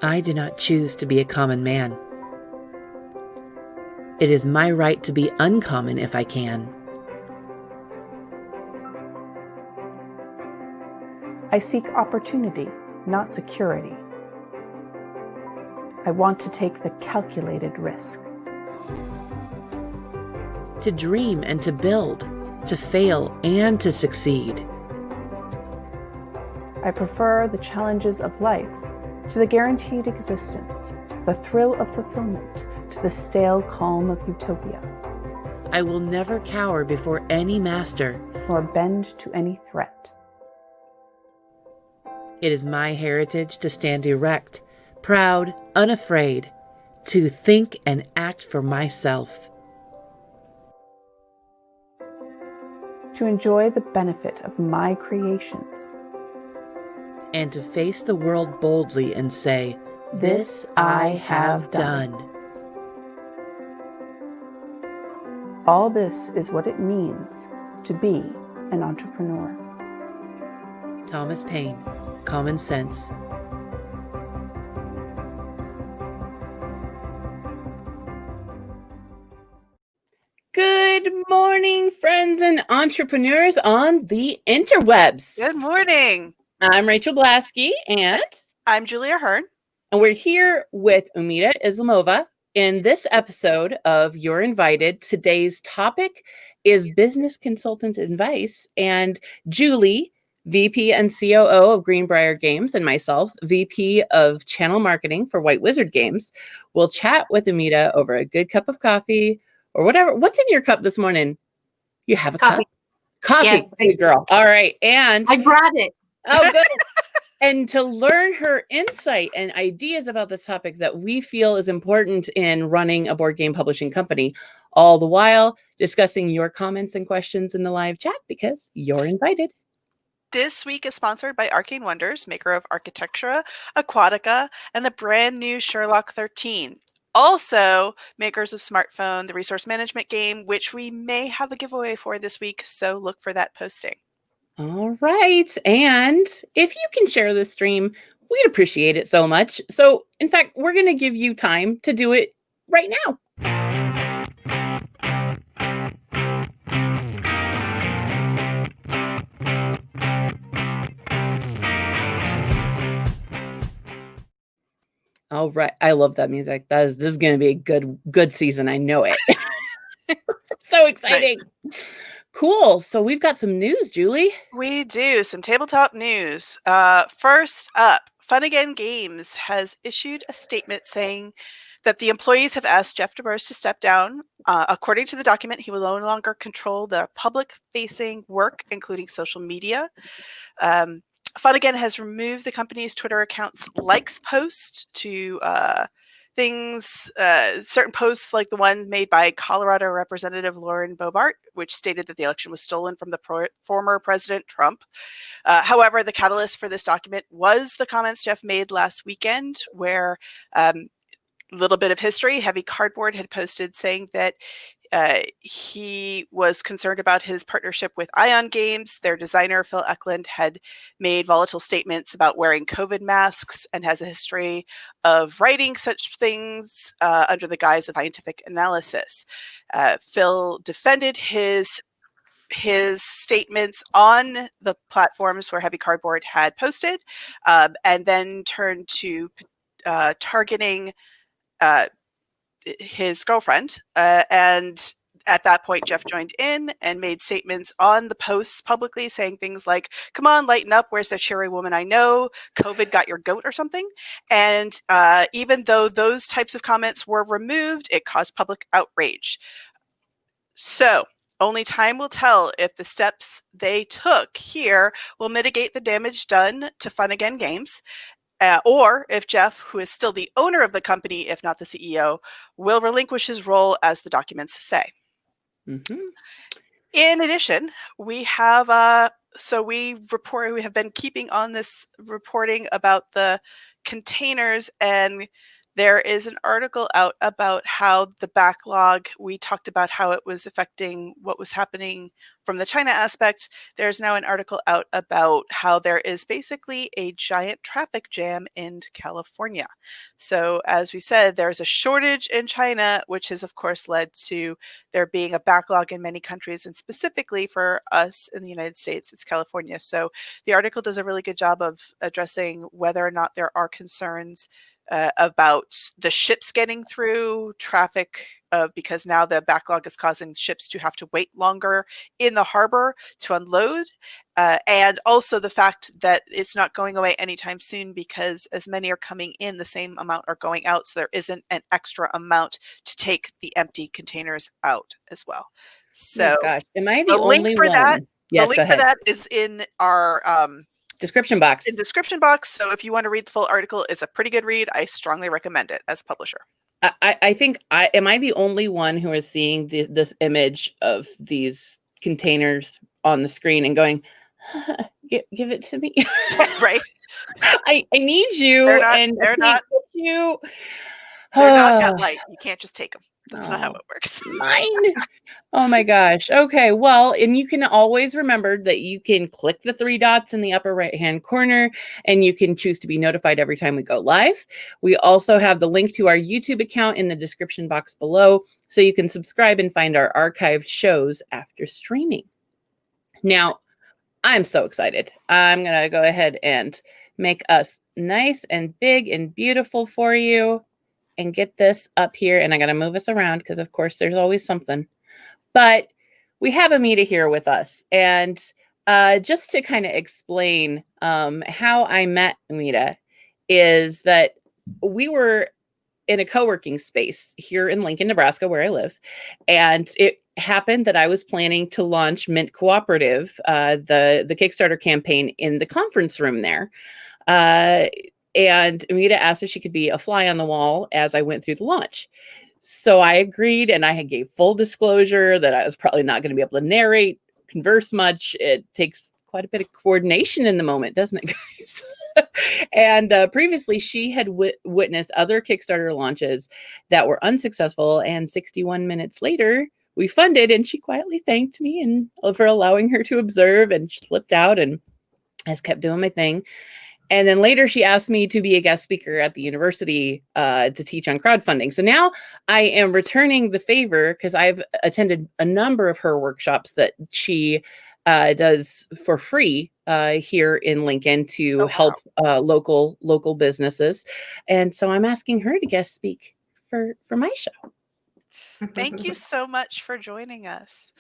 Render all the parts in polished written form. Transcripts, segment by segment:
I do not choose to be a common man. It is my right to be uncommon if I can. I seek opportunity, not security. I want to take the calculated risk. To dream and to build, to fail and to succeed. I prefer the challenges of life to the guaranteed existence, the thrill of fulfillment to the stale calm of utopia. I will never cower before any master, nor bend to any threat. It is my heritage to stand erect, proud, unafraid, to think and act for myself. To enjoy the benefit of my creations. And to face the world boldly and say, "This I have done." All this is what it means to be an entrepreneur. Thomas Paine, Common Sense. Good morning, friends and entrepreneurs on the interwebs. Good morning. I'm Rachael Blaske, and I'm Julie Ahern. And we're here with Umeda Islamova. In this episode of You're Invited, today's topic is business consultant advice, and Julie, VP and COO of Greenbrier Games, and myself, VP of Channel Marketing for White Wizard Games, will chat with Umeda over a good cup of coffee or whatever. What's in your cup this morning? You have a cup? Coffee. Yes, Good girl. All right. And I brought it. Oh, good. And to learn her insight and ideas about this topic that we feel is important in running a board game publishing company, all the while discussing your comments and questions in the live chat because you're invited. This week is sponsored by Arcane Wonders, maker of Architectura, Aquatica, and the brand new Sherlock 13. Also, makers of Smartphone, the resource management game, which we may have a giveaway for this week, so look for that posting. All right. And if you can share this stream, we'd appreciate it so much. So, in fact, we're going to give you time to do it right now. All right. I love that music. This is going to be a good season. I know it. So exciting. Right. Cool. So we've got some news, Julie. We do. Some tabletop news. First up, Fun Again Games has issued a statement saying that the employees have asked Jeff DeBurse to step down. According to the document, he will no longer control the public-facing work, including social media. Fun Again has removed the company's Twitter account's likes post to certain posts like the ones made by Colorado Representative Lauren Boebert, which stated that the election was stolen from the former President Trump. However, the catalyst for this document was the comments Jeff made last weekend, where little bit of history, Heavy Cardboard had posted saying that he was concerned about his partnership with Ion Games. Their designer, Phil Eklund, had made volatile statements about wearing COVID masks and has a history of writing such things under the guise of scientific analysis. Phil defended his statements on the platforms where Heavy Cardboard had posted, and then turned to targeting his girlfriend, and at that point Jeff joined in and made statements on the posts publicly saying things like, "Come on, lighten up, where's that cheery woman I know, COVID got your goat," or something. And even though those types of comments were removed, it caused public outrage. So only time will tell if the steps they took here will mitigate the damage done to Fun Again Games. Or if Jeff, who is still the owner of the company, if not the CEO, will relinquish his role, as the documents say. Mm-hmm. In addition, we have we have been keeping on this reporting about the containers and There is an article out about how the backlog, we talked about how it was affecting what was happening from the China aspect. There's now an article out about how there is basically a giant traffic jam in California. So as we said, there's a shortage in China, which has of course led to there being a backlog in many countries, and specifically for us in the United States, it's California. So the article does a really good job of addressing whether or not there are concerns about the ships getting through traffic, because now the backlog is causing ships to have to wait longer in the harbor to unload. And also the fact that it's not going away anytime soon, because as many are coming in, the same amount are going out. So there isn't an extra amount to take the empty containers out as well. So Oh gosh, am I the the link only for one? that, Yes, the go link for ahead. that is in our Description box. in description box. So if you want to read the full article, it's a pretty good read. I strongly recommend it as a publisher. I think am I the only one who is seeing this image of these containers on the screen and going, give it to me? Right? I need you, They're not. and They're I can't not. get you. They're not that light. You can't just take them. That's not how Oh, it works. mine. Oh my gosh. Okay. Well, and you can always remember that you can click the three dots in the upper right-hand corner and you can choose to be notified every time we go live. We also have the link to our YouTube account in the description box below, so you can subscribe and find our archived shows after streaming. Now, I'm so excited. I'm going to go ahead and make us nice and big and beautiful for you and get this up here. And I got to move us around because, of course, there's always something. But we have Umeda here with us. And just to kind of explain how I met Umeda is that we were in a co-working space here in Lincoln, Nebraska, where I live. And it happened that I was planning to launch Mint Cooperative, the Kickstarter campaign, in the conference room there. And Umeda asked if she could be a fly on the wall as I went through the launch. So I agreed, and I gave full disclosure that I was probably not going to be able to narrate, converse much. It takes quite a bit of coordination in the moment, doesn't it, guys? And previously, she had witnessed other Kickstarter launches that were unsuccessful, and 61 minutes later, we funded, and she quietly thanked me and for allowing her to observe, and she slipped out, and I just kept doing my thing. And then later she asked me to be a guest speaker at the university to teach on crowdfunding. So now I am returning the favor because I've attended a number of her workshops that she does for free here in Lincoln to help local businesses. And so I'm asking her to guest speak for my show. Thank you so much for joining us.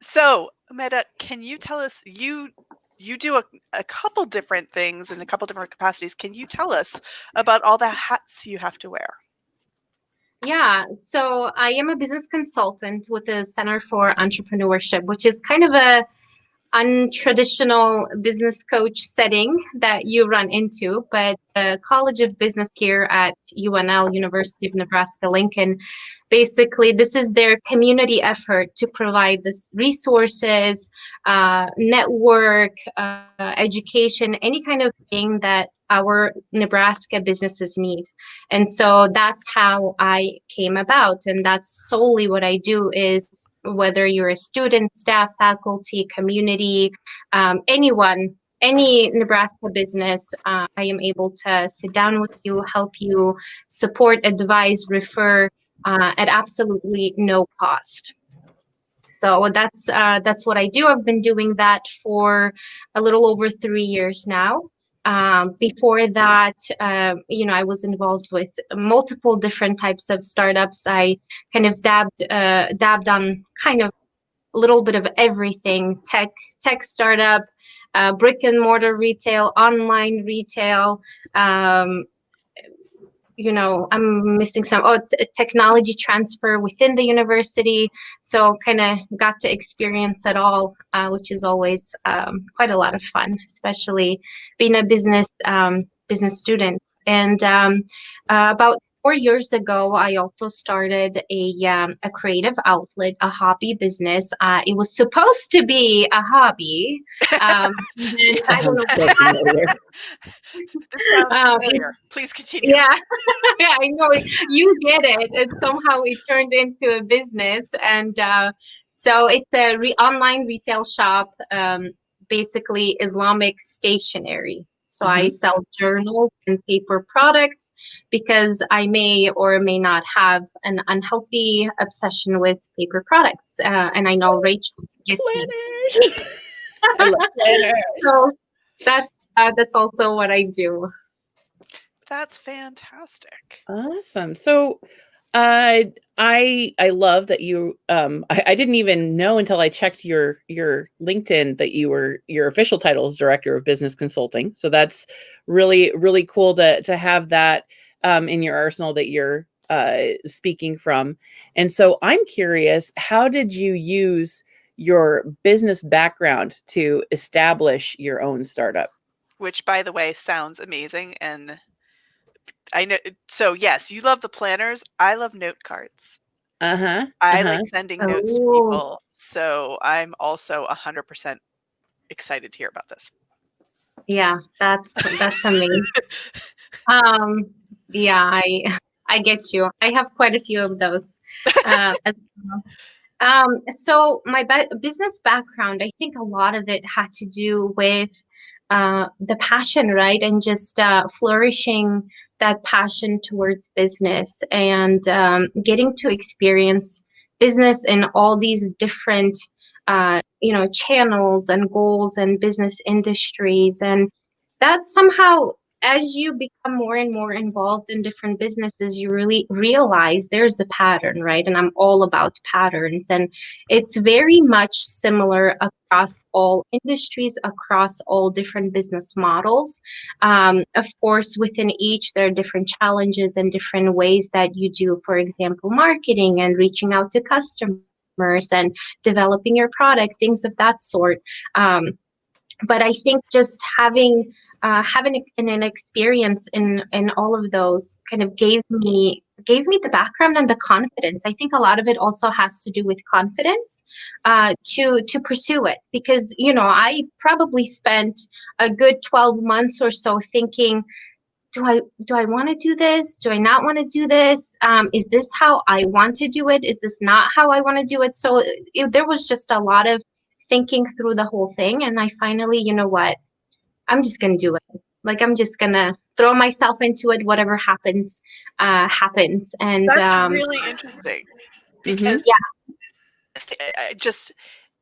So, Umeda, can you tell us, you do a couple different things in a couple different capacities. Can you tell us about all the hats you have to wear? Yeah, so I am a business consultant with the Center for Entrepreneurship, which is kind of a untraditional business coach setting that you run into, but the College of Business here at UNL, University of Nebraska Lincoln, basically this is their community effort to provide this resources, network, education, any kind of thing that our Nebraska businesses need. And so that's how I came about, and that's solely what I do. Is whether you're a student, staff, faculty, community, anyone, any Nebraska business, I am able to sit down with you, help you, support, advise, refer at absolutely no cost. So that's what I do. I've been doing that for a little over 3 years now. Before that, I was involved with multiple different types of startups. I kind of dabbed on kind of a little bit of everything: tech startup, brick and mortar retail, online retail. I'm missing some technology transfer within the university. So kind of got to experience it all, which is always quite a lot of fun, especially being a business student. And about 4 years ago, I also started a creative outlet, a hobby business. It was supposed to be a hobby. And then I don't Sounds know so familiar. This sounds it, familiar. Please continue. yeah, yeah, I know you get it. And somehow it turned into a business, and so it's a online retail shop, basically Islamic stationery. So I sell journals and paper products because I may or may not have an unhealthy obsession with paper products, and I know Rachel gets me. Planners. I love planners. So that's also what I do. That's fantastic. Awesome. So I love that you I didn't even know until I checked your LinkedIn that your official title is Director of Business Consulting. So that's really cool to have that in your arsenal that you're speaking from. And so I'm curious, how did you use your business background to establish your own startup? Which, by the way, sounds amazing. And I know, so yes, you love the planners. I love note cards. Uh-huh. I Uh-huh. like sending notes to Oh, people. So I'm also 100% excited to hear about this. yeah, that's amazing. Um, yeah, I get you. I have quite a few of those as well. So my business background, I think a lot of it had to do with the passion, right? And just flourishing that passion towards business and getting to experience business in all these different, channels and goals and business industries. And that somehow, as you become more and more involved in different businesses, you really realize there's a pattern, right? And I'm all about patterns. And it's very much similar across all industries, across all different business models. Of course, within each, there are different challenges and different ways that you do, for example, marketing and reaching out to customers and developing your product, things of that sort. But I think just having an experience in all of those kind of gave me the background and the confidence. I think a lot of it also has to do with confidence to pursue it, because I probably spent a good 12 months or so thinking, do I want to do this? Do I not want to do this? Is this how I want to do it? Is this not how I want to do it? So there was just a lot of thinking through the whole thing, and I finally, you know what? I'm just gonna do it. Like, I'm just gonna throw myself into it. Whatever happens, happens. And That's really interesting because just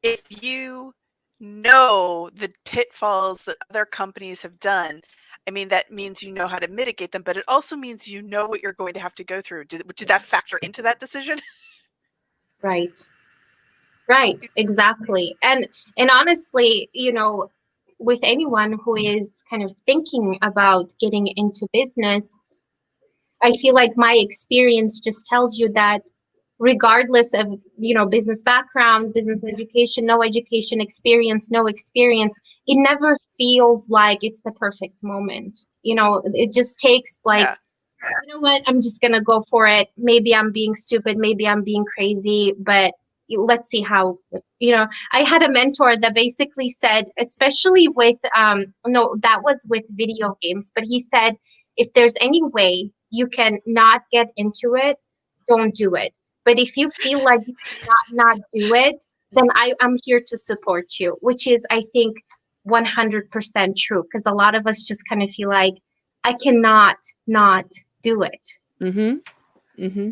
if you know the pitfalls that other companies have done, I mean, that means you know how to mitigate them, but it also means you know what you're going to have to go through. Did that factor into that decision? right, exactly. And honestly, with anyone who is kind of thinking about getting into business, I feel like my experience just tells you that regardless of business background, business education, no education, experience, no experience, it never feels like it's the perfect moment. It just takes like, Yeah. you know what, I'm just gonna go for it. Maybe I'm being stupid, maybe I'm being crazy, but let's see how. I had a mentor that basically said, especially with no, that was with video games, but he said, if there's any way you can not get into it, don't do it. But if you feel like you cannot not do it, then I'm here to support you, which is, I think, 100% true, because a lot of us just kind of feel like, I cannot not do it. Mm-hmm. Mm-hmm.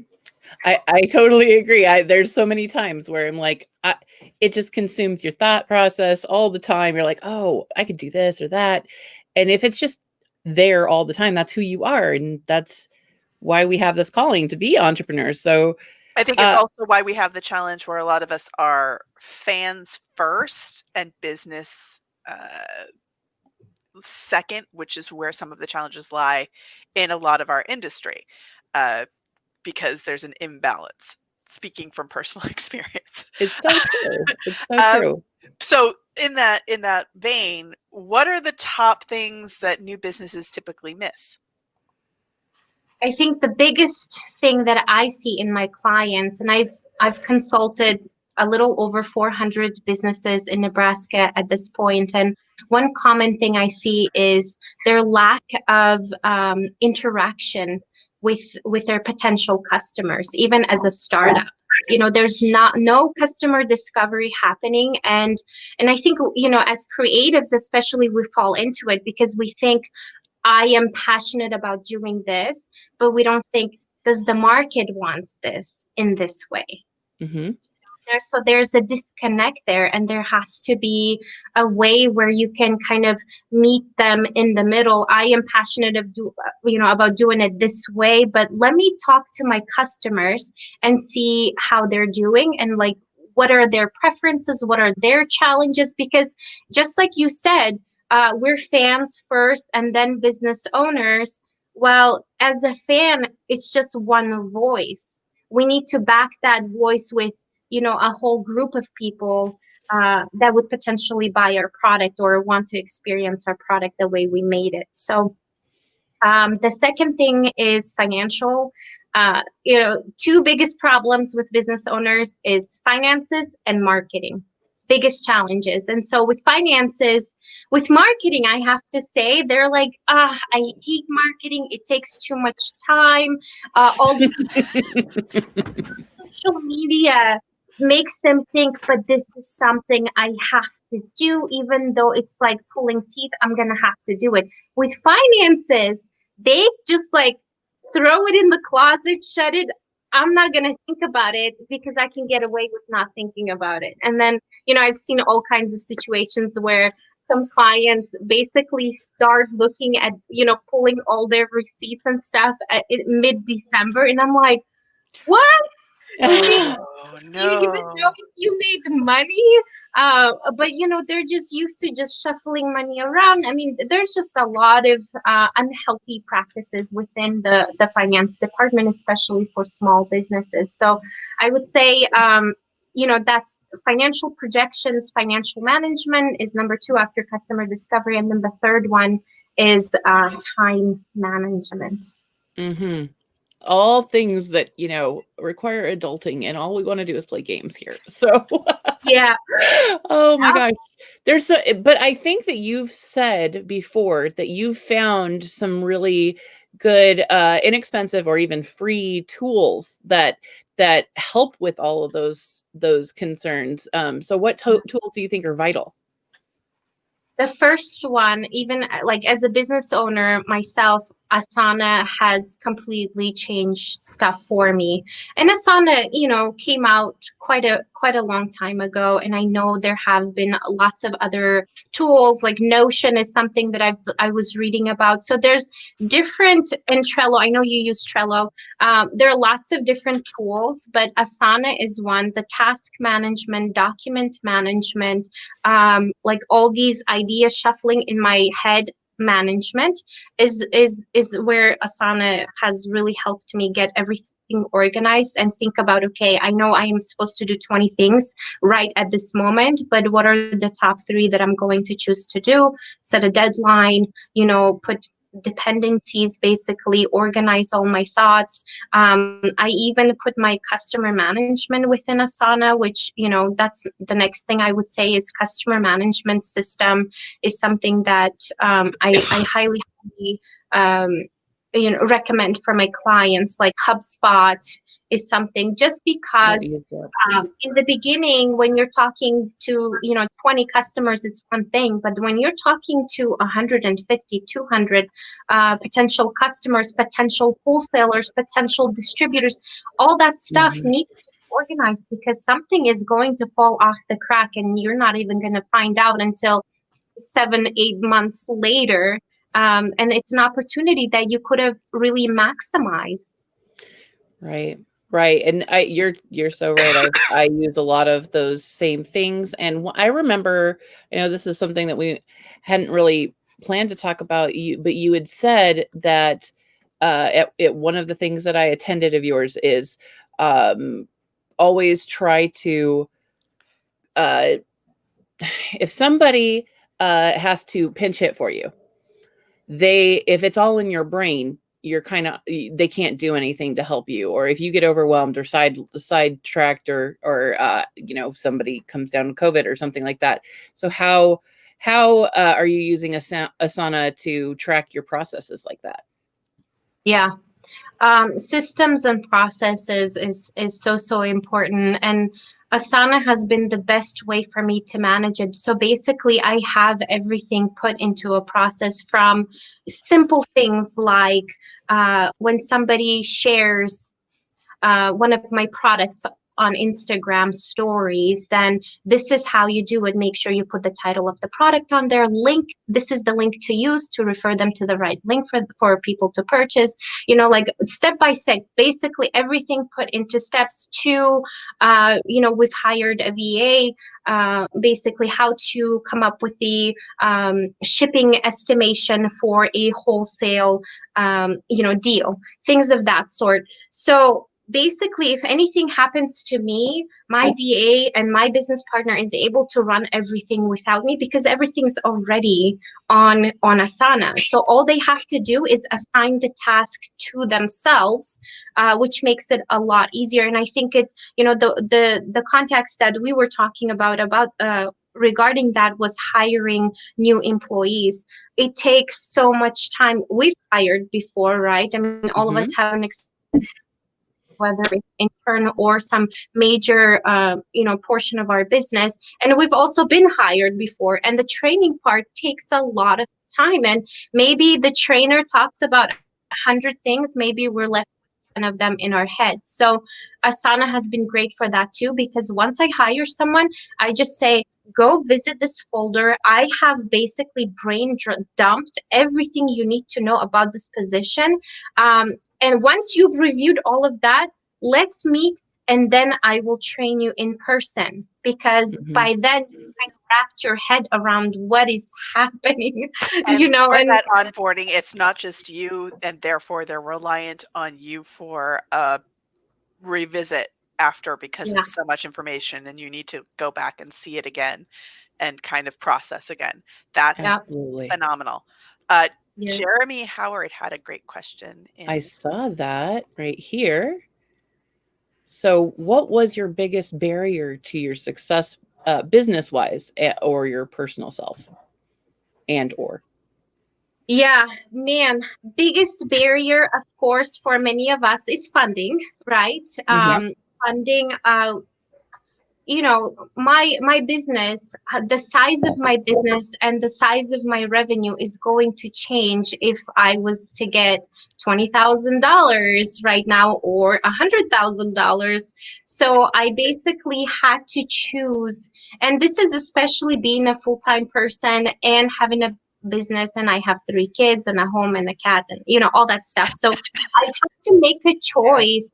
I totally agree. There's so many times where I'm like, it just consumes your thought process all the time. You're like, oh, I could do this or that. And if it's just there all the time, that's who you are. And that's why we have this calling to be entrepreneurs. So I think it's also why we have the challenge where a lot of us are fans first and business second, which is where some of the challenges lie in a lot of our industry, because there's an imbalance. Speaking from personal experience, it's so true. It's so true. So in that vein, what are the top things that new businesses typically miss? I think the biggest thing that I see in my clients, and I've consulted a little over 400 businesses in Nebraska at this point, and one common thing I see is their lack of interaction with their potential customers, even as a startup. There's no customer discovery happening, and I think as creatives, especially, we fall into it because we think, I am passionate about doing this, but we don't think, does the market wants this in this way? Mm-hmm. There's a disconnect there, and there has to be a way where you can kind of meet them in the middle. I am passionate about doing it this way, but let me talk to my customers and see how they're doing, and like, what are their preferences, what are their challenges, because just like you said, we're fans first and then business owners. Well, as a fan, it's just one voice. We need to back that voice with a whole group of people that would potentially buy our product or want to experience our product the way we made it. So the second thing is financial. Two biggest problems with business owners is finances and marketing. Biggest challenges. And so with finances, with marketing, I have to say, they're like, I hate marketing. It takes too much time. All social media makes them think, but this is something I have to do, even though it's like pulling teeth, I'm going to have to do it. With finances, they just like throw it in the closet, shut it. I'm not going to think about it because I can get away with not thinking about it. And then, I've seen all kinds of situations where some clients basically start looking at, pulling all their receipts and stuff at mid-December. And I'm like, what? Oh, Do you even no. know if you made money? But they're just used to just shuffling money around. I mean, there's just a lot of unhealthy practices within the finance department, especially for small businesses. So I would say, that's financial projections, financial management is number 2 after customer discovery, and then the third one is time management. Mm-hmm. All things that, require adulting, and all we want to do is play games here. So Yeah. oh my gosh. But I think that you've said before that you've found some really good, inexpensive or even free tools that help with all of those concerns. So what tools do you think are vital? The first one, even like as a business owner myself, Asana has completely changed stuff for me. And Asana, came out quite a long time ago. And I know there have been lots of other tools, like Notion is something that I was reading about. So there's different, and Trello, I know you use Trello. There are lots of different tools, but Asana is one. The task management, document management, like all these idea shuffling in my head management is where Asana has really helped me get everything organized and think about, okay, I know I am supposed to do 20 things right at this moment, but what are the top 3 that I'm going to choose to do? Set a deadline, put dependencies, basically organize all my thoughts. I even put my customer management within Asana, which, that's the next thing I would say is customer management system is something that I highly recommend for my clients. Like HubSpot is something, just because in the beginning, when you're talking to 20 customers, it's one thing, but when you're talking to 150, 200 potential customers, potential wholesalers, potential distributors, all that stuff needs to be organized, because something is going to fall off the crack and you're not even going to find out until 7-8 months later. And it's an opportunity that you could have really maximized. Right. Right. And you're so right. I use a lot of those same things. And I remember, this is something that we hadn't really planned to talk about, but you had said that at one of the things that I attended of yours is always try to, if somebody has to pinch hit for you, if it's all in your brain, you're kind of, they can't do anything to help you, or if you get overwhelmed or sidetracked, or somebody comes down with COVID or something like that. So how are you using Asana to track your processes like that? Yeah. Systems and processes is so important, and Asana has been the best way for me to manage it. So basically, I have everything put into a process, from simple things like when somebody shares one of my products on Instagram stories, then this is how you do it. Make sure you put the title of the product on there. Link, this is the link to use to refer them to the right link for people to purchase. Like step by step, basically everything put into steps to, we've hired a VA, basically how to come up with the shipping estimation for a wholesale, deal, things of that sort. So basically, if anything happens to me, my VA and my business partner is able to run everything without me, because everything's already on Asana. So all they have to do is assign the task to themselves, which makes it a lot easier. And I think it, the context that we were talking about regarding that was hiring new employees. It takes so much time. We've hired before, right? I mean, all of us have an experience, whether it's intern or some major, portion of our business. And we've also been hired before. And the training part takes a lot of time. And maybe the trainer talks about 100 things. Maybe we're left with 10 of them in our heads. So Asana has been great for that too, because once I hire someone, I just say, go visit this folder. I have basically dumped everything you need to know about this position. And once you've reviewed all of that, let's meet, and then I will train you in person, because by then you've kind of wrapped your head around what is happening, and and that onboarding, it's not just you, and therefore they're reliant on you for a revisit after, because it's so much information and you need to go back and see it again and kind of process again. That's absolutely phenomenal. Jeremy Howard had a great question. I saw that right here. So what was your biggest barrier to your success, business-wise, or your personal self, or? Yeah, man, biggest barrier, of course, for many of us is funding, right? Funding, my business, the size of my business and the size of my revenue is going to change if I was to get $20,000 right now or $100,000. So I basically had to choose, and this is especially being a full-time person and having a business, and I have 3 kids and a home and a cat and all that stuff. So I have to make a choice.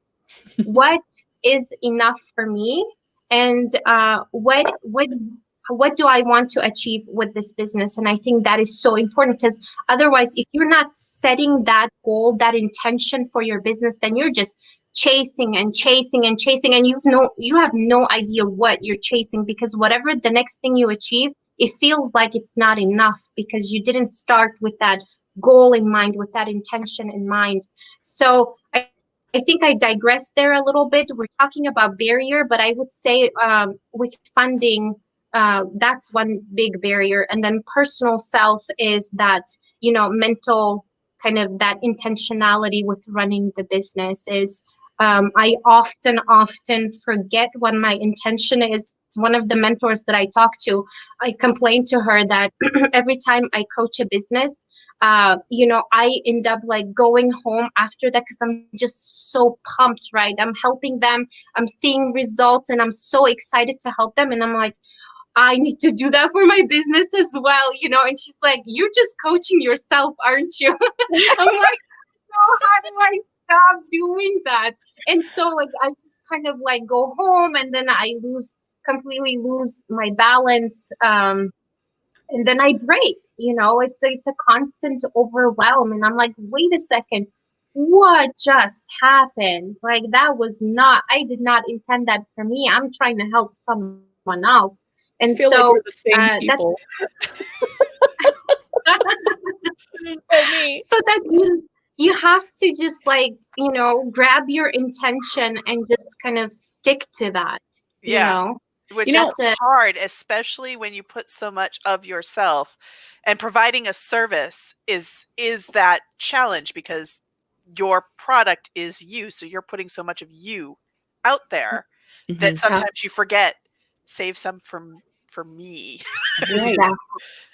What is enough for me? And what do I want to achieve with this business? And I think that is so important, because otherwise, if you're not setting that goal, that intention for your business, then you're just chasing and chasing and chasing, and you have no idea what you're chasing, because whatever the next thing you achieve, it feels like it's not enough, because you didn't start with that goal in mind, with that intention in mind. So I think I digressed there a little bit. We're talking about barrier, but I would say with funding, that's one big barrier. And then personal self is that, mental kind of that intentionality with running the business is, I often forget what my intention is. One of the mentors that I talk to, I complained to her that every time I coach a business, I end up like going home after that, because I'm just so pumped, right? I'm helping them, I'm seeing results, and I'm so excited to help them. And I'm like, I need to do that for my business as well, And she's like, you're just coaching yourself, aren't you? I'm like, no, how do I stop doing that? And so like, I just kind of like go home, and then I completely lose my balance. And then I break, it's a constant overwhelm. And I'm like, wait a second, what just happened? Like, I did not intend that for me. I'm trying to help someone else. And I feel so like we're the same people. that's so that you have to just like, grab your intention and just kind of stick to that, Yeah. Which is That's it. hard, especially when you put so much of yourself, and providing a service is that challenge, because your product is you. So you're putting so much of you out there that Mhm. sometimes you forget, save some for me. Right. Exactly.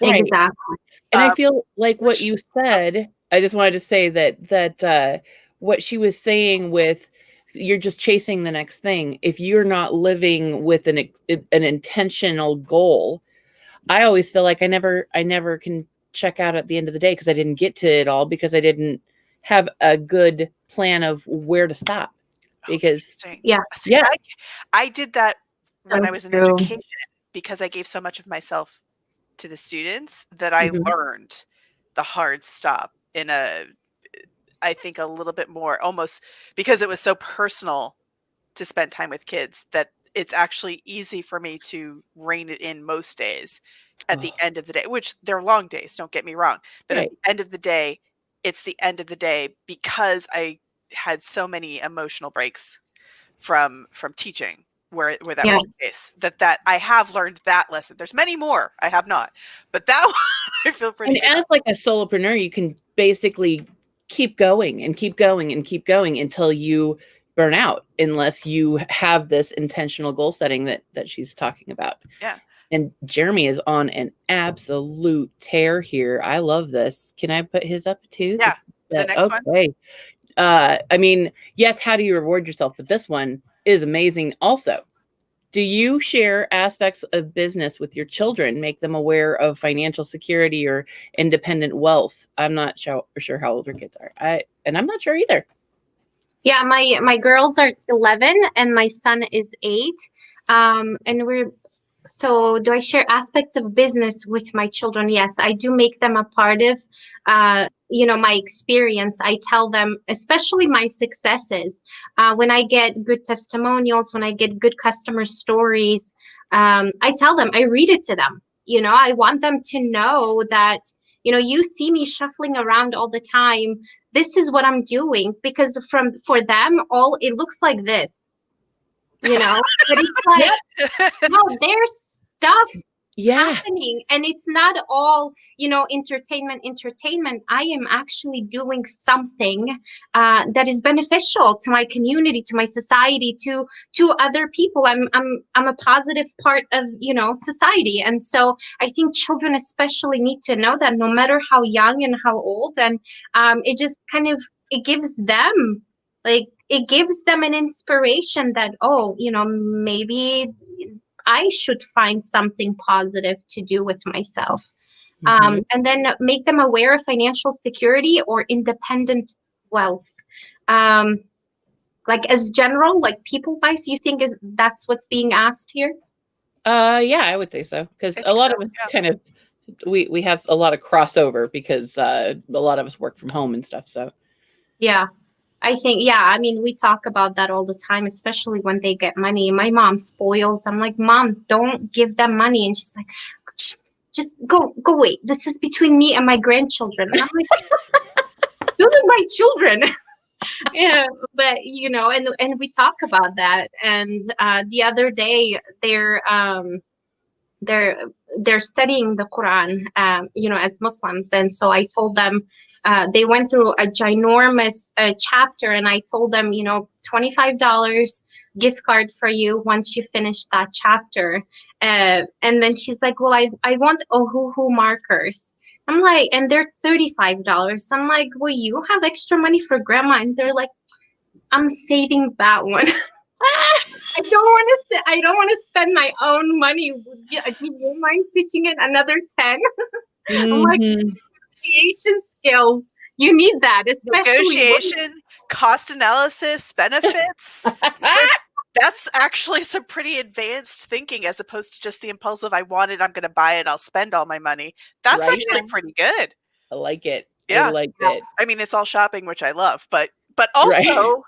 Right. Exactly. And I Um, feel like what which you said, I just wanted to say that what she was saying with you're just chasing the next thing. If you're not living with an intentional goal, I always feel like I never can check out at the end of the day because I didn't get to it all because I didn't have a good plan of where to stop. Oh, Because interesting. Yeah. See, yeah, I did that when So I was in true. education, because I gave so much of myself to the students that I mhm, learned the hard stop in I think a little bit more, almost because it was so personal to spend time with kids, that it's actually easy for me to rein it in most days at the oh, end of the day, which they're long days, don't get me wrong. But at right. the end of the day, it's the end of the day because I had so many emotional breaks from teaching, where that Yeah. was the case. That I have learned that lesson. There's many more I have not, but that one I feel pretty And good. as like a solopreneur, you can basically keep going and keep going and keep going until you burn out, unless you have this intentional goal setting that she's talking about. Yeah. And Jeremy is on an absolute tear here. I love this. Can I put his up too? Yeah. The next one. Okay. I mean, yes, how do you reward yourself? But this one is amazing also. Do you share aspects of business with your children, make them aware of financial security or independent wealth? I'm not sure how old your kids are. I'm not sure either. Yeah, my girls are 11 and my son is 8. And we're So do I share aspects of business with my children? Yes, I do make them a part of my experience. I tell them, especially my successes. When I get good testimonials, when I get good customer stories, I tell them, I read it to them. I want them to know that, you see me shuffling around all the time. This is what I'm doing, because for them, all it looks like this, but it's like, no, there's stuff Yeah. happening, and it's not all entertainment. I am actually doing something that is beneficial to my community, to my society, to other people. I'm a positive part of society. And so I think children especially need to know that, no matter how young and how old. And it just kind of, it gives them an inspiration that, oh, maybe I should find something positive to do with myself. Mhm. And then make them aware of financial security or independent wealth. Um, like, as general, like people wise, you think that's what's being asked here? Yeah, I would say so because I a think lot so. of us Yeah. kind of we have a lot of crossover because a lot of us work from home and stuff. So Yeah. I think, yeah, I mean, we talk about that all the time, especially when they get money. My mom spoils them. Like, Mom, don't give them money. And she's like, just go away. This is between me and my grandchildren. And I'm like, those are my children. Yeah, but and we talk about that. And the other day, they're they're studying the Quran, as Muslims. And so I told them, they went through a ginormous chapter, and I told them, $25 gift card for you once you finish that chapter. And then she's like, well, I want Ohuhu markers. I'm like, and they're $35. I'm like, well, you have extra money for grandma. And they're like, I'm saving that one. I don't want to spend my own money. Do you mind pitching in another 10? I'm like, Mhm. negotiation skills. You need that, especially Negotiation, cost analysis, benefits. That's actually some pretty advanced thinking, as opposed to just the impulsive, I want it, I'm going to buy it, I'll spend all my money. That's Right? actually pretty good. I like it. I Yeah. like it. I mean, it's all shopping, which I love, but Right. also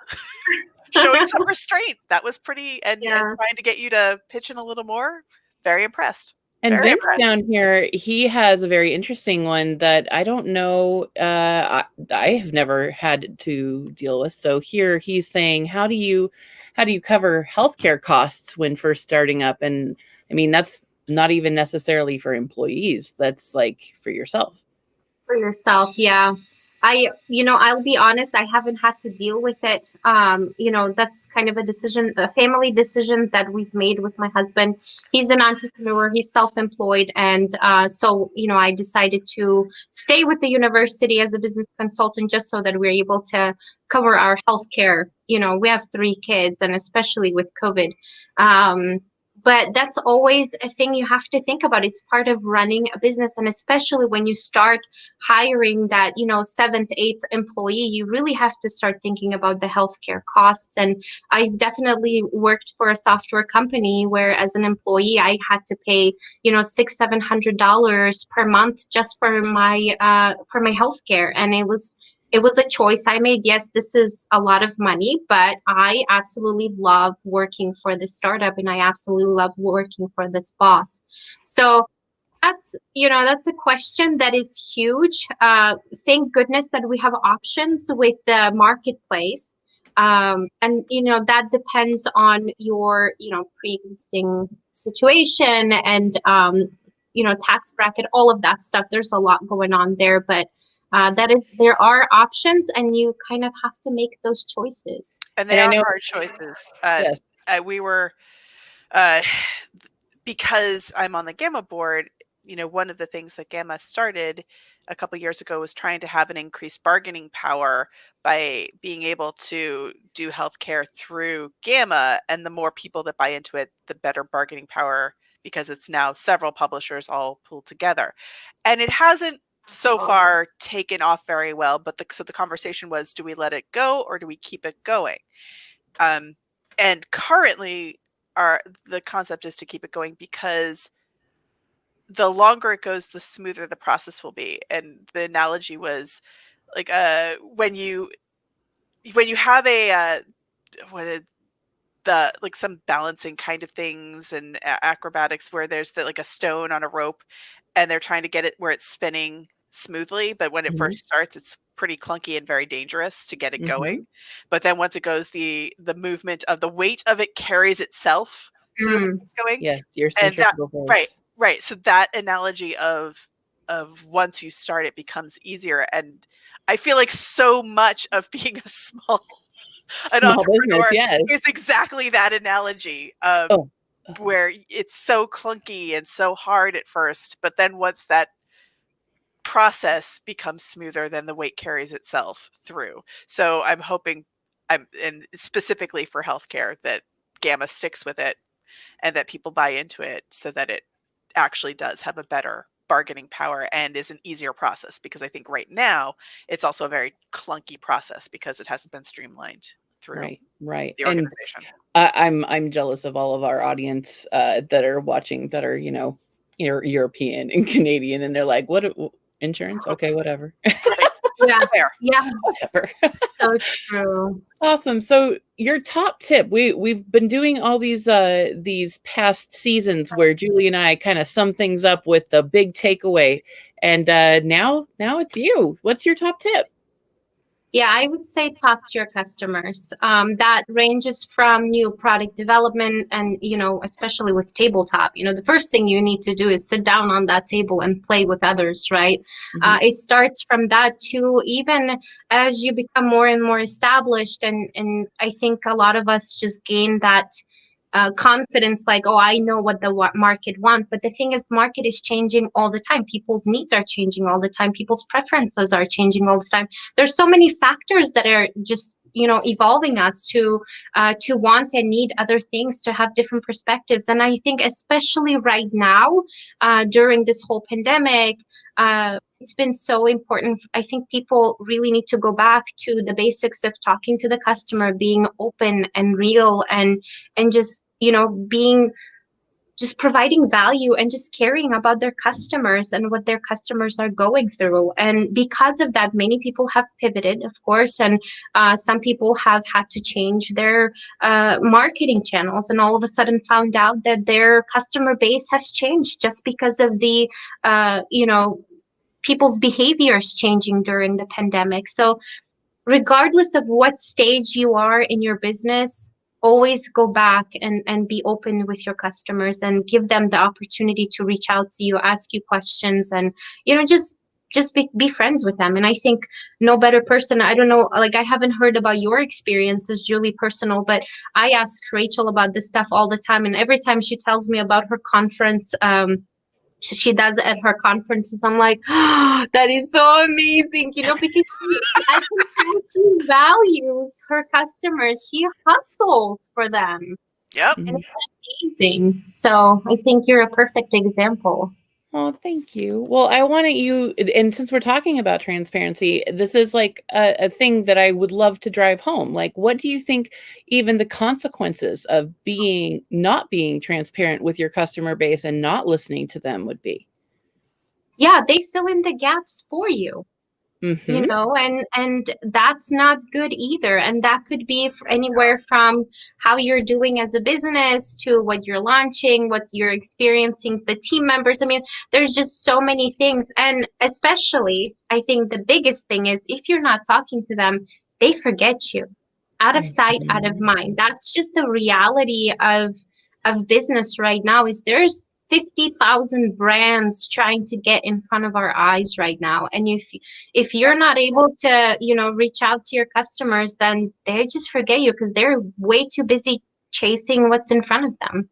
showing some restraint. That was pretty, and yeah. trying to get you to pitch in a little more. Very impressed. And Very Vince impressed. down here, he has a very interesting one that I don't know. I have never had to deal with. So here he's saying, how do you cover healthcare costs when first starting up? And I mean, that's not even necessarily for employees. That's like for yourself. For yourself, yeah. I'll be honest, I haven't had to deal with it. That's kind of a family decision that we've made with my husband. He's an entrepreneur, he's self-employed. And I decided to stay with the university as a business consultant just so that we're able to cover our healthcare. We have 3 kids, and especially with COVID. But that's always a thing you have to think about. It's part of running a business. And especially when you start hiring that, 7th, 8th employee, you really have to start thinking about the healthcare costs. And I've definitely worked for a software company where as an employee, I had to pay, $600-700 per month just for my healthcare. And it was a choice I made. Yes, this is a lot of money, but I absolutely love working for this startup, and I absolutely love working for this boss. So that's a question that is huge. Thank goodness that we have options with the marketplace. And that depends on your, pre-existing situation and, tax bracket, all of that stuff. There's a lot going on there, but there are options, and you kind of have to make those choices. And they are hard choices. Yes. We were, because I'm on the Gamma board, one of the things that Gamma started a couple years ago was trying to have an increased bargaining power by being able to do healthcare through Gamma. And the more people that buy into it, the better bargaining power, because it's now several publishers all pulled together. And it hasn't so far taken off very well, but so the conversation was, do we let it go or do we keep it going? And currently the concept is to keep it going, because the longer it goes, the smoother the process will be. And the analogy was like, when you have some balancing kind of things and acrobatics where there's like a stone on a rope and they're trying to get it where it's spinning smoothly, but when it first starts, it's pretty clunky and very dangerous to get it going. But then once it goes, the movement of the weight of it carries itself so that it's going. Yes, your And that, centrifugal force. right. So that analogy of once you start, it becomes easier. And I feel like so much of being an Small entrepreneur business, yes. is exactly that analogy, where it's so clunky and so hard at first, but then once that process becomes smoother, then the weight carries itself through. So I'm hoping, and specifically for healthcare, that Gamma sticks with it and that people buy into it so that it actually does have a better bargaining power and is an easier process, because I think right now it's also a very clunky process because it hasn't been streamlined through right. the organization. And I'm jealous of all of our audience that are watching that are, European and Canadian, and they're like, what insurance? Okay, whatever. Yeah. Whatever. So true. Awesome. So your top tip, we've been doing all these past seasons where Julie and I kind of sum things up with the big takeaway, and now it's you. What's your top tip? Yeah, I would say talk to your customers. That ranges from new product development and, especially with tabletop, the first thing you need to do is sit down on that table and play with others, right? It starts from that to even as you become more and more established. And I think a lot of us just gain that confidence, like, oh, I know what the market wants. But the thing is, market is changing all the time. People's needs are changing all the time. People's preferences are changing all the time. There's so many factors that are just, evolving us to want and need other things, to have different perspectives. And I think especially right now, during this whole pandemic, it's been so important. I think people really need to go back to the basics of talking to the customer, being open and real, and just, being just providing value and just caring about their customers and what their customers are going through. And because of that, many people have pivoted, of course, and some people have had to change their marketing channels, and all of a sudden found out that their customer base has changed just because of the people's behaviors changing during the pandemic. So regardless of what stage you are in your business, always go back and be open with your customers and give them the opportunity to reach out to you, ask you questions, and just be friends with them. And I think no better person, I don't know, like, I haven't heard about your experiences, Julie, personal, but I ask Rachel about this stuff all the time, and every time she tells me about her conference, she does at her conferences, I'm like, oh, that is so amazing, because I can tell she values her customers. She hustles for them. Yep. And it's amazing. So I think you're a perfect example. Oh, thank you. Well, I wanted you, and since we're talking about transparency, this is like a thing that I would love to drive home. Like, what do you think even the consequences of not being transparent with your customer base and not listening to them would be? Yeah, they fill in the gaps for you. Mm-hmm. And that's not good either. And that could be anywhere from how you're doing as a business to what you're launching, what you're experiencing, the team members. I mean, there's just so many things. And especially, I think the biggest thing is if you're not talking to them, they forget you. Out of sight, out of mind. That's just the reality of business right now. Is there's 50,000 brands trying to get in front of our eyes right now. And if you're not able to, reach out to your customers, then they just forget you because they're way too busy chasing what's in front of them.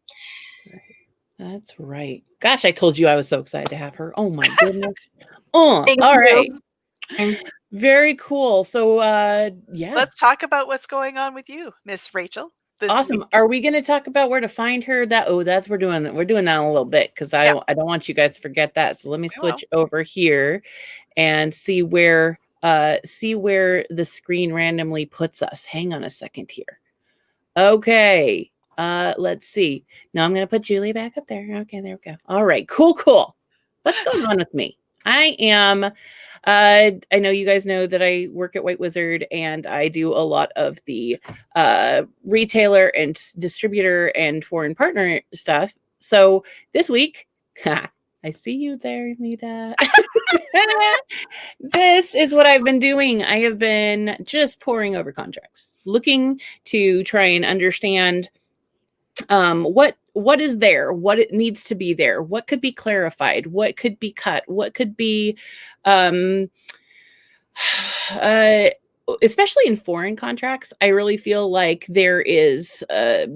That's right. Gosh, I told you I was so excited to have her. Oh my goodness. All Thank right. you. Very cool. So yeah. Let's talk about what's going on with you, Miss Rachael. Awesome. Week. Are we going to talk about where to find her? We're doing that in a little bit because I don't want you guys to forget that. So let me switch over here and see where the screen randomly puts us. Hang on a second here. Okay. Let's see. Now I'm going to put Julie back up there. Okay, there we go. All right. Cool. What's going on with me? I am I know you guys know that I work at White Wizard and I do a lot of the retailer and distributor and foreign partner stuff. So this week, I see you there, Umeda. This is what I've been doing. I have been just poring over contracts, looking to try and understand what is there, what it needs to be there, what could be clarified, what could be cut, what could be especially in foreign contracts, I really feel like there is a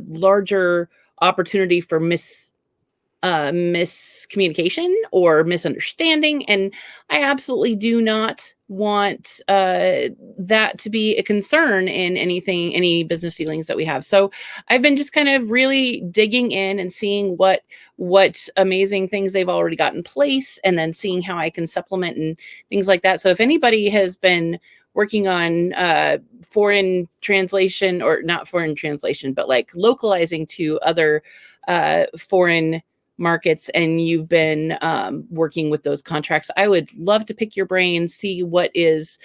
larger opportunity for miscommunication or misunderstanding, and I absolutely do not want that to be a concern in any business dealings that we have. So I've been just kind of really digging in and seeing what amazing things they've already got in place, and then seeing how I can supplement and things like that. So if anybody has been working on foreign translation, or not foreign translation, but like localizing to other foreign markets, and you've been working with those contracts, I would love to pick your brain, see what is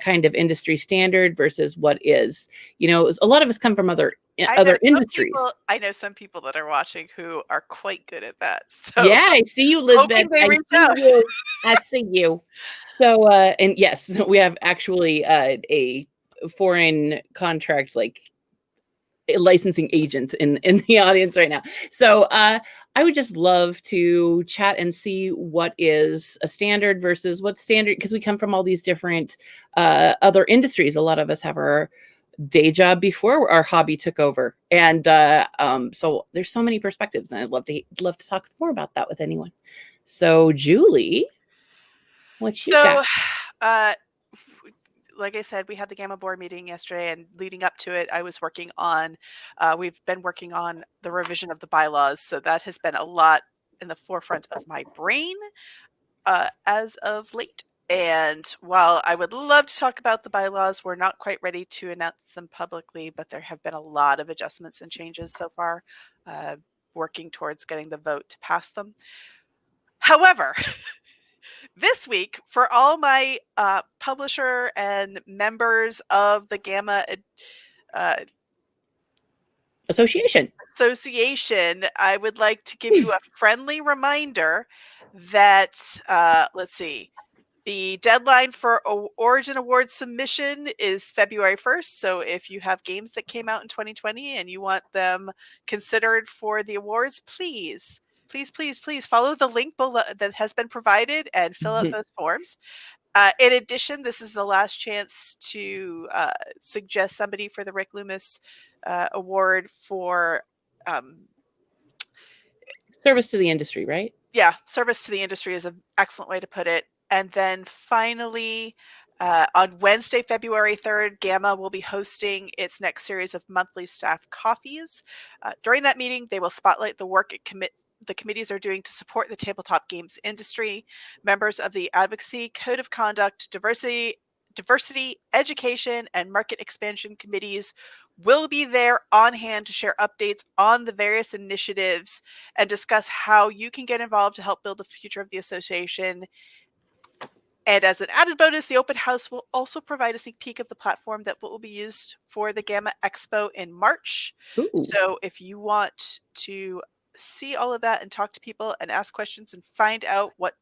kind of industry standard versus what is, a lot of us come from other industries. I know some people that are watching who are quite good at that. So yeah, I see you, Lisbeth. I see you. So, and yes, we have actually a foreign contract, like licensing agent in the audience right now. So I would just love to chat and see what is a standard versus what's standard, because we come from all these different other industries. A lot of us have our day job before our hobby took over, and so there's so many perspectives, and I'd love to talk more about that with anyone. So Julie, what you got? Like I said, we had the Gamma board meeting yesterday, and leading up to it, I was working on, we've been working on the revision of the bylaws. So that has been a lot in the forefront of my brain as of late. And while I would love to talk about the bylaws, we're not quite ready to announce them publicly, but there have been a lot of adjustments and changes so far. working towards getting the vote to pass them. However, this week, for all my publisher and members of the Gamma Association, I would like to give you a friendly reminder that, let's see, the deadline for Origin Award submission is February 1st. So if you have games that came out in 2020 and you want them considered for the awards, please follow the link below that has been provided and fill out those forms. In addition, this is the last chance to suggest somebody for the Rick Loomis Award for service to the industry, right? Yeah, service to the industry is an excellent way to put it. And then finally, on Wednesday, February 3rd, Gamma will be hosting its next series of monthly staff coffees. During that meeting, they will spotlight the work the committees are doing to support the tabletop games industry. Members of the Advocacy, Code of Conduct, Diversity, Education, and Market Expansion committees will be there on hand to share updates on the various initiatives and discuss how you can get involved to help build the future of the association. And as an added bonus, the open house will also provide a sneak peek of the platform that will be used for the Gamma Expo in March. Ooh. So if you want to see all of that and talk to people and ask questions and find out what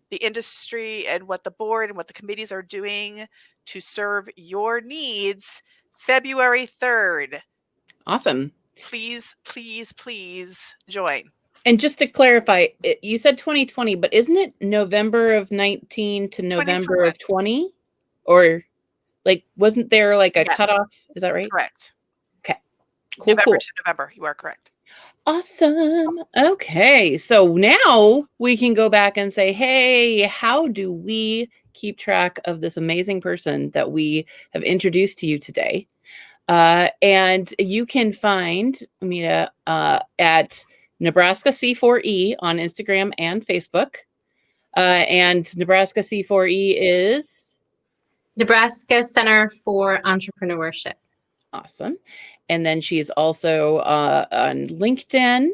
the industry and what the board and what the committees are doing to serve your needs, February 3rd. Awesome. Please join. And just to clarify, you said 2020, but isn't it November of 19 to November of 20? Or like, wasn't there like a cutoff? Is that right? Correct. Okay. Cool. November to November. You are correct. Awesome. Okay. So now we can go back and say, hey, how do we keep track of this amazing person that we have introduced to you today? And you can find Umeda at Nebraska C4E on Instagram and Facebook. And Nebraska C4E is? Nebraska Center for Entrepreneurship. Awesome. And then she's also on LinkedIn.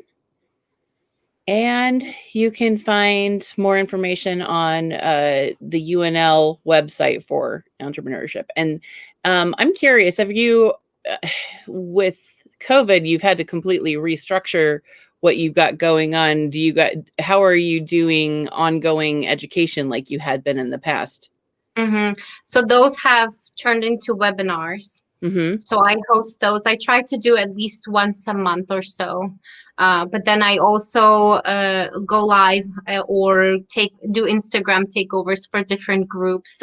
And you can find more information on the UNL website for entrepreneurship. And I'm curious, have you, with COVID, you've had to completely restructure what you've got going on. How are you doing ongoing education like you had been in the past? Mm-hmm. So those have turned into webinars. Mm-hmm. So I host those. I try to do at least once a month or so. But then I also go live or do Instagram takeovers for different groups,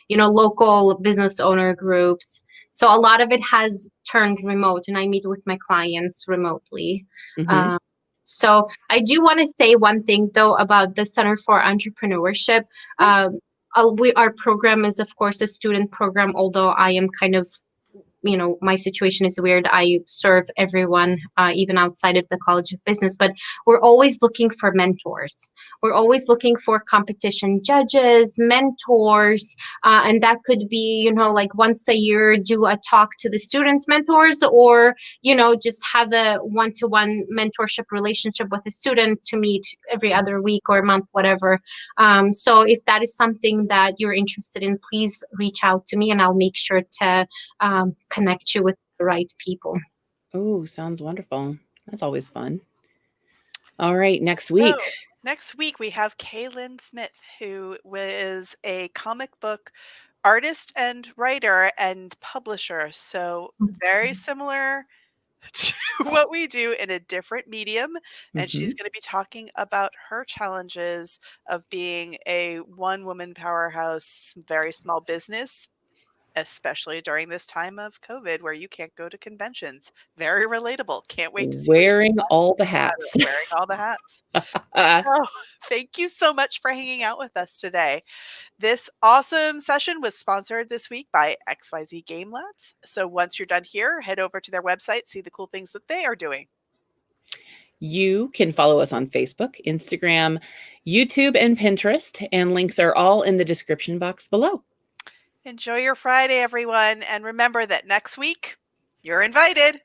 local business owner groups. So a lot of it has turned remote, and I meet with my clients remotely. Mm-hmm. So I do want to say one thing, though, about the Center for Entrepreneurship. Our program is, of course, a student program, although I am kind of, my situation is weird. I serve everyone, even outside of the College of Business, but we're always looking for mentors. We're always looking for competition judges, mentors, and that could be, like once a year, do a talk to the students' mentors, or, just have a one-to-one mentorship relationship with a student to meet every other week or month, whatever. So if that is something that you're interested in, please reach out to me and I'll make sure to connect you with the right people. Oh, sounds wonderful. That's always fun. All right, next week. So, next week we have Kaylin Smith, who is a comic book artist and writer and publisher. So very similar to what we do in a different medium. And she's going to be talking about her challenges of being a one-woman powerhouse, very small business, especially during this time of COVID where you can't go to conventions. Very relatable. Can't wait to see wearing all the hats. Wearing all the hats. So thank you so much for hanging out with us today. This awesome session was sponsored this week by XYZ Game Labs. So once you're done here, head over to their website, see the cool things that they are doing. You can follow us on Facebook, Instagram, YouTube, and Pinterest, and links are all in the description box below. Enjoy your Friday, everyone. And remember that next week, you're invited.